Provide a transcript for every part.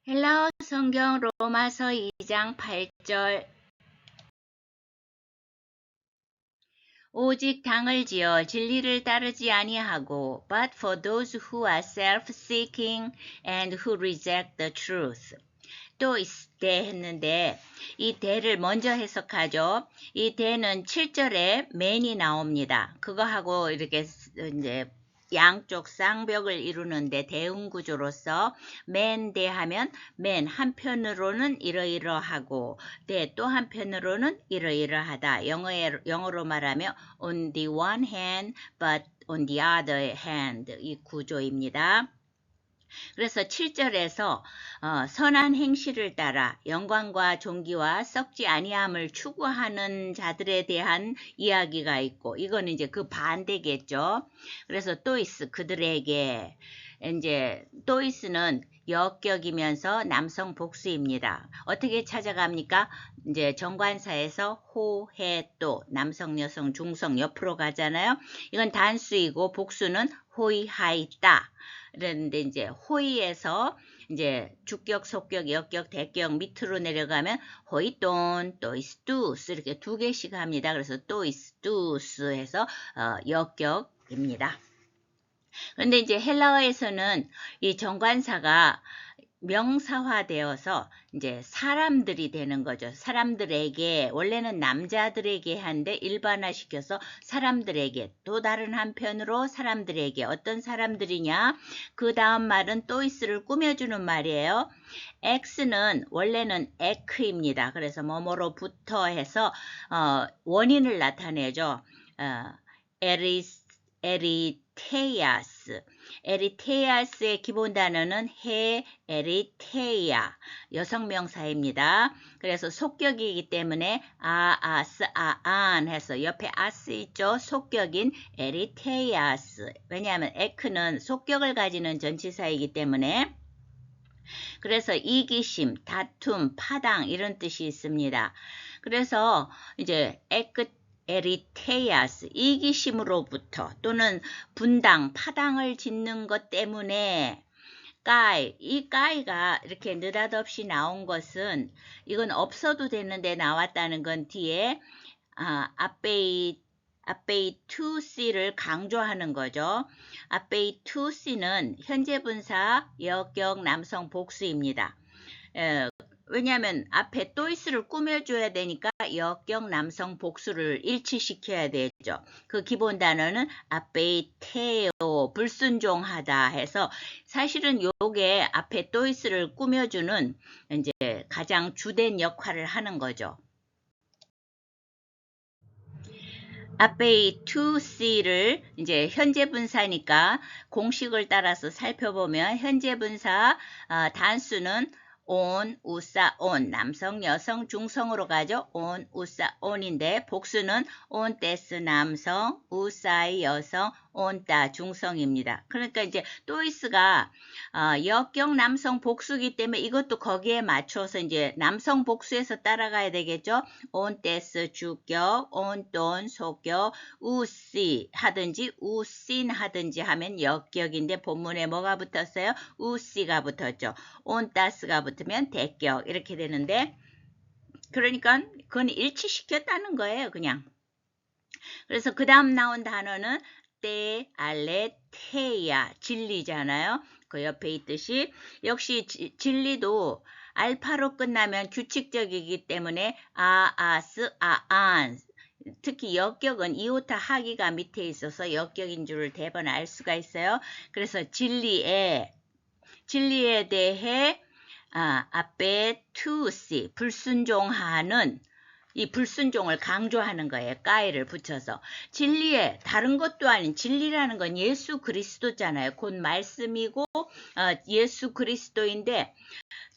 헬라어 성경 로마서 2장 8절. 오직 당을 지어 진리를 따르지 아니하고 but for those who are self-seeking and who reject the truth. 또 대 했는데 이 대를 먼저 해석하죠. 이 대는 7절에 man이 나옵니다. 그거하고 이렇게 이제 양쪽 쌍벽을 이루는데 대응 구조로서 man 대하면 man 한편으로는 이러이러하고 대 또 한편으로는 이러이러하다. 영어로 말하면 on the one hand but on the other hand 이 구조입니다. 그래서 7절에서 선한 행실을 따라 영광과 존귀와 썩지 아니함을 추구하는 자들에 대한 이야기가 있고 이거는 이제 그 반대겠죠. 그래서 또이스 그들에게 이제 또이스는 역격이면서 남성 복수입니다. 어떻게 찾아갑니까? 이제 정관사에서 호, 해, 또 남성, 여성, 중성 옆으로 가잖아요. 이건 단수이고 복수는 호이, 하이, 따. 그런데 이제 호이에서 이제 주격, 속격, 역격, 대격 밑으로 내려가면 호이돈, 또이스뚜스 이렇게 두 개씩 합니다. 그래서 또이스뚜스 해서 역격입니다. 그런데 이제 헬라어에서는 이 정관사가 명사화되어서 이제 사람들이 되는 거죠. 사람들에게 원래는 남자들에게 한데 일반화시켜서 사람들에게 또 다른 한편으로 사람들에게 어떤 사람들이냐 그 다음 말은 또이스를 꾸며주는 말이에요. X는 원래는 에크입니다. 그래서 뭐뭐로부터 해서 원인을 나타내죠. 에리테이아스. 에리테이아스의 기본 단어는 해, 에리테이아, 여성명사입니다. 그래서 속격이기 때문에 아스, 아안 해서 옆에 아스 있죠. 속격인 에리테이아스. 왜냐하면 에크는 속격을 가지는 전치사이기 때문에 그래서 이기심, 다툼, 파당 이런 뜻이 있습니다. 그래서 이제 에리테이아스, 이기심으로부터 또는 분당, 파당을 짓는 것 때문에 이 까이가 이렇게 느닷없이 나온 것은 이건 없어도 되는데 나왔다는 건 뒤에 아페이투시를 강조하는 거죠. 아페이투시는 현재 분사 역격 남성 복수입니다. 왜냐하면 앞에 또이스를 꾸며줘야 되니까 역격 남성 복수를 일치시켜야 되죠. 그 기본 단어는 아페이테오 불순종하다 해서 사실은 요게 앞에 또이스를 꾸며주는 이제 가장 주된 역할을 하는 거죠. 앞에 to see를 이제 현재 분사니까 공식을 따라서 살펴보면 현재 분사 단수는 on, 우사, on 남성, 여성, 중성으로 가죠. on, 우사, on인데 복수는 on, 데스 남성, 우사의 여성, on, 따 중성입니다. 그러니까 이제 또이스가 역격 남성 복수기 때문에 이것도 거기에 맞춰서 이제 남성 복수에서 따라가야 되겠죠. on, 데스 주격, on, 돈, 속격, 우씨 하든지 우씬 하든지 하면 역격인데 본문에 뭐가 붙었어요? 우씨가 붙었죠. on, 따스가 붙으면 대격 이렇게 되는데 그러니까 그건 일치시켰다는 거예요. 그냥. 그래서 그 다음 나온 단어는 테, 알레, 테야 진리잖아요. 그 옆에 있듯이 역시 진리도 알파로 끝나면 규칙적이기 때문에 아스, 아안 특히 역격은 이오타 하기가 밑에 있어서 역격인 줄을 대번 알 수가 있어요. 그래서 진리에 대해 앞에 to see 불순종하는 이 불순종을 강조하는 거예요. 까이를 붙여서. 진리에 다른 것도 아닌 진리라는 건 예수 그리스도잖아요. 곧 말씀이고 예수 그리스도인데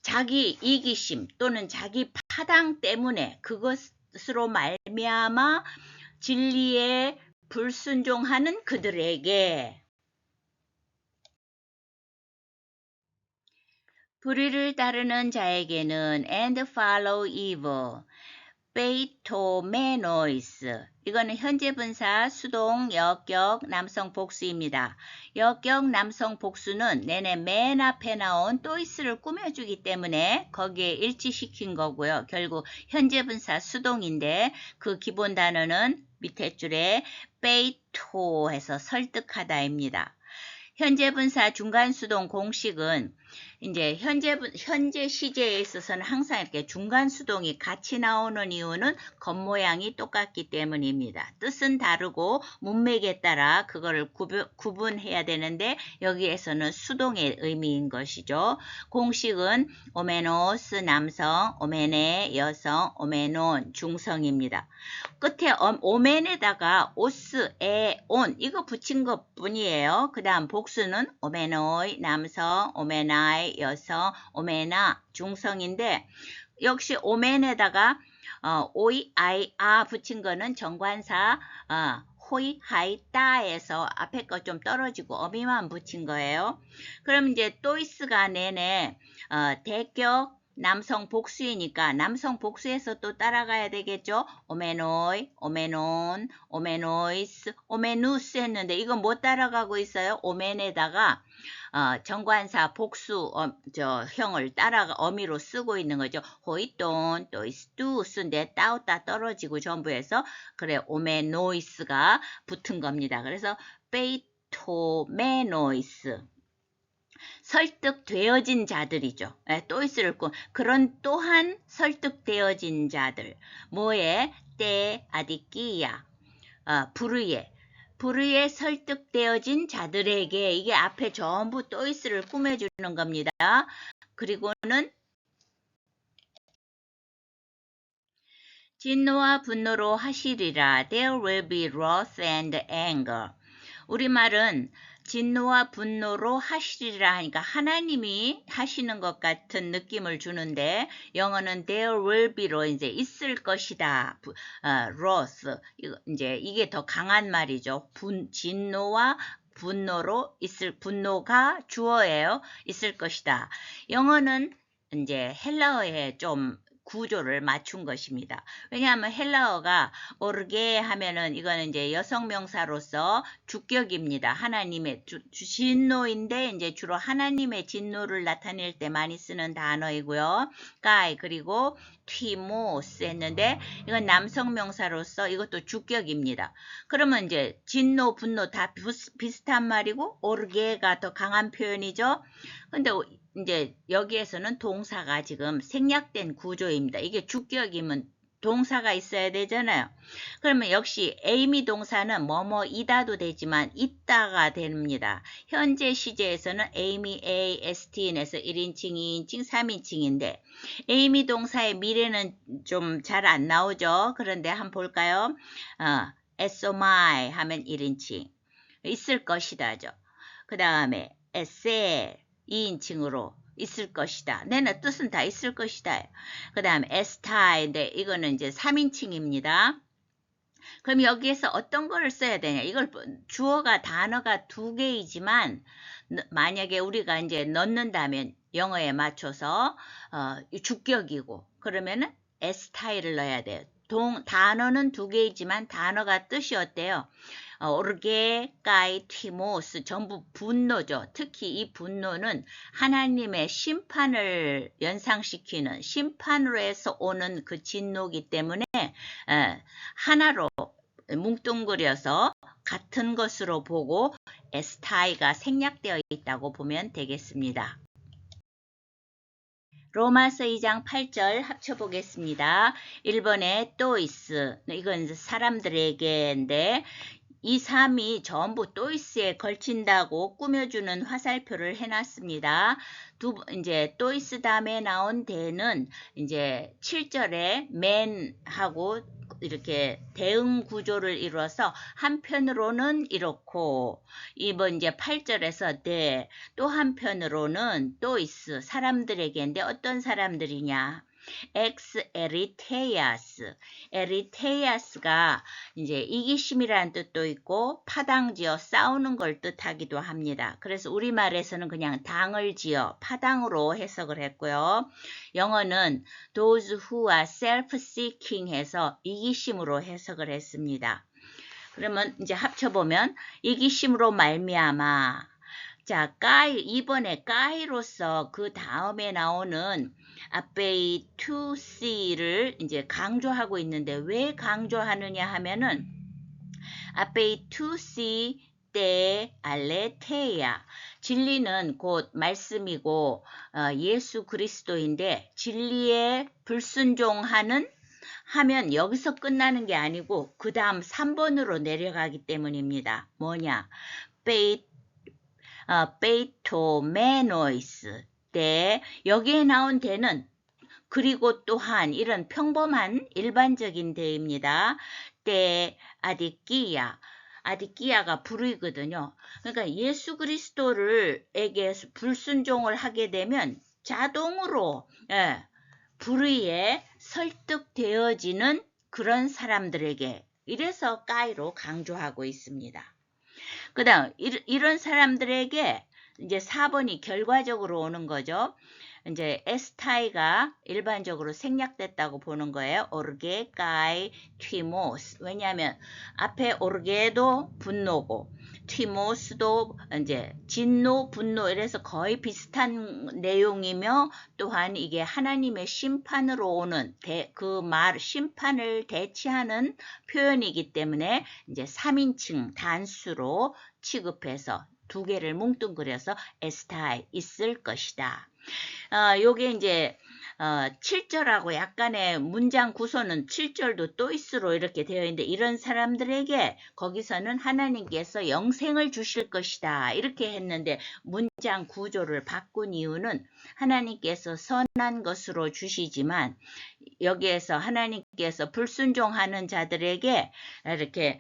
자기 이기심 또는 자기 파당 때문에 그것으로 말미암아 진리에 불순종하는 그들에게 불의를 따르는 자에게는 and follow evil 베이토메노이스. 이거는 현재 분사 수동 역격 남성 복수입니다. 역격 남성 복수는 내내 맨 앞에 나온 또이스를 꾸며주기 때문에 거기에 일치시킨 거고요. 결국 현재 분사 수동인데 그 기본 단어는 밑에 줄에 베이토 해서 설득하다입니다. 현재 분사 중간 수동 공식은 이제 현재 시제에 있어서는 항상 이렇게 중간 수동이 같이 나오는 이유는 겉모양이 똑같기 때문입니다. 뜻은 다르고 문맥에 따라 그거를 구분해야 되는데 여기에서는 수동의 의미인 것이죠. 공식은 오메노스 남성, 오메네 여성, 오메논 중성입니다. 끝에 오멘에다가 오스, 에, 온 이거 붙인 것 뿐이에요. 그 다음 복수는 오메노이 남성, 오메나이 여성, 오메나 중성인데 역시 오멘에다가 오이, 아이, 아 붙인 거는 정관사 호이, 하이, 따에서 앞에 거 좀 떨어지고 어미만 붙인 거예요. 그럼 이제 또이스가 내내 대격 남성 복수이니까 남성 복수에서 또 따라가야 되겠죠. 오메노이, 오메논, 오메노이스, 오메누스 했는데 이건 못 따라가고 있어요. 오멘에다가 정관사 복수 형을 따라가 어미로 쓰고 있는 거죠. 호이돈, 또이스뚜스인데 따오따 떨어지고 전부 해서 그래 오메노이스가 붙은 겁니다. 그래서 베이토메노이스. 설득되어진 자들이죠. 또이스를 그런 또한 설득되어진 자들. 뭐에? 때, 아디끼야, 부르에 설득되어진 자들에게 이게 앞에 전부 또이스를 꾸며주는 겁니다. 그리고는 진노와 분노로 하시리라. There will be wrath and anger. 우리말은 진노와 분노로 하시리라 하니까 하나님이 하시는 것 같은 느낌을 주는데 영어는 there will be로 이제 있을 것이다. wrath 이제 이게 더 강한 말이죠. 진노와 분노로 분노가 주어예요. 있을 것이다. 영어는 이제 헬라어에 좀 구조를 맞춘 것입니다. 왜냐하면 헬라어가 오르게 하면은 이거는 이제 여성 명사로서 주격입니다. 하나님의 진노인데 이제 주로 하나님의 진노를 나타낼 때 많이 쓰는 단어이고요. 까이 그리고 티모스 했는데 이건 남성 명사로서 이것도 주격입니다. 그러면 이제 진노, 분노 다 비슷한 말이고 오르게가 더 강한 표현이죠. 근데 이제 여기에서는 동사가 지금 생략된 구조입니다. 이게 주격이면 동사가 있어야 되잖아요. 그러면 역시 에이미 동사는 뭐뭐이다도 되지만 있다가 됩니다. 현재 시제에서는 에이미 AST에서 1인칭, 2인칭, 3인칭인데 에이미 동사의 미래는 좀 잘 안 나오죠. 그런데 한번 볼까요? SOMI 하면 1인칭 있을 것이다죠. 그 다음에 에세 2인칭으로 있을 것이다. 내는 뜻은 다 있을 것이다. 그 다음에 에스타인데 이거는 이제 3인칭입니다. 그럼 여기에서 어떤 걸 써야 되냐? 이걸 주어가 단어가 2개이지만 만약에 우리가 이제 넣는다면 영어에 맞춰서 주격이고 그러면은 에스타일을 넣어야 돼요. 단어는 2개이지만 단어가 뜻이 어때요? 오르게, 까이, 티모스 전부 분노죠. 특히 이 분노는 하나님의 심판을 연상시키는 심판으로 해서 오는 그 진노기 때문에 하나로 뭉뚱그려서 같은 것으로 보고 에스타이가 생략되어 있다고 보면 되겠습니다. 로마서 2장 8절 합쳐보겠습니다. 1번에 또이스, 이건 사람들에게인데 이 삶이 전부 또이스에 걸친다고 꾸며주는 화살표를 해놨습니다. 이제 또이스 다음에 나온 대는 이제 7절에 맨하고 이렇게 대응 구조를 이루어서 한편으로는 이렇고 이번 이제 8절에서 대 또 한편으로는 또이스 사람들에게인데 어떤 사람들이냐? ex eriteias. eriteias가 이제 이기심이라는 뜻도 있고 파당지어 싸우는 걸 뜻하기도 합니다. 그래서 우리말에서는 그냥 당을 지어 파당으로 해석을 했고요. 영어는 those who are self-seeking 해서 이기심으로 해석을 했습니다. 그러면 이제 합쳐보면 이기심으로 말미암아. 자, 이번에 까이로서 그 다음에 나오는 앞에 to see를 이제 강조하고 있는데 왜 강조하느냐 하면은 앞에 to see 때 알레테야. 진리는 곧 말씀이고 예수 그리스도인데 진리에 불순종하는 하면 여기서 끝나는 게 아니고 그 다음 3번으로 내려가기 때문입니다. 뭐냐? 베이토메노이스 때 여기에 나온 대는 그리고 또한 이런 평범한 일반적인 대입니다. 때 아디끼야가 불의거든요. 그러니까 예수 그리스도를에게 불순종을 하게 되면 자동으로 불의에 설득되어지는 그런 사람들에게 이래서 까이로 강조하고 있습니다. 그 다음 이런 사람들에게 이제 4번이 결과적으로 오는 거죠. 이제 에스타이가 일반적으로 생략됐다고 보는 거예요. 오르게, 까이, 튀모스. 왜냐하면 앞에 오르게도 분노고 튀모스도 이제 진노, 분노 이래서 거의 비슷한 내용이며 또한 이게 하나님의 심판으로 오는 심판을 대치하는 표현이기 때문에 이제 3인칭 단수로 취급해서 두 개를 뭉뚱그려서 에스타이 있을 것이다. 요게 이제 7절하고 약간의 문장 구조는 7절도 또 있으로 이렇게 되어 있는데 이런 사람들에게 거기서는 하나님께서 영생을 주실 것이다 이렇게 했는데 문장 구조를 바꾼 이유는 하나님께서 선한 것으로 주시지만 여기에서 하나님께서 불순종하는 자들에게 이렇게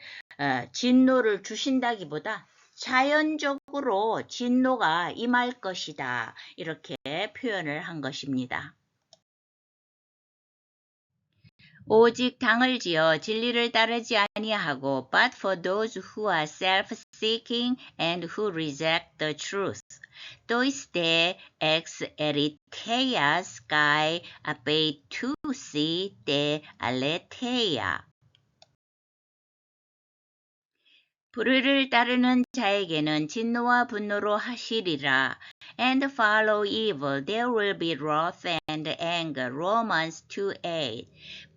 진노를 주신다기보다 자연적으로 진노가 임할 것이다. 이렇게 표현을 한 것입니다. 오직 당을 지어 진리를 따르지 아니하고 but for those who are self-seeking and who reject the truth. 또 있으되 ex eriteias kai ape tu si te aletheia. 불의를 따르는 자에게는 진노와 분노로 하시리라. And follow evil, there will be wrath and anger. Romans 2:8.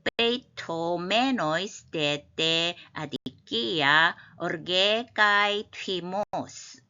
Peitomenos te adikia orge kai thimos.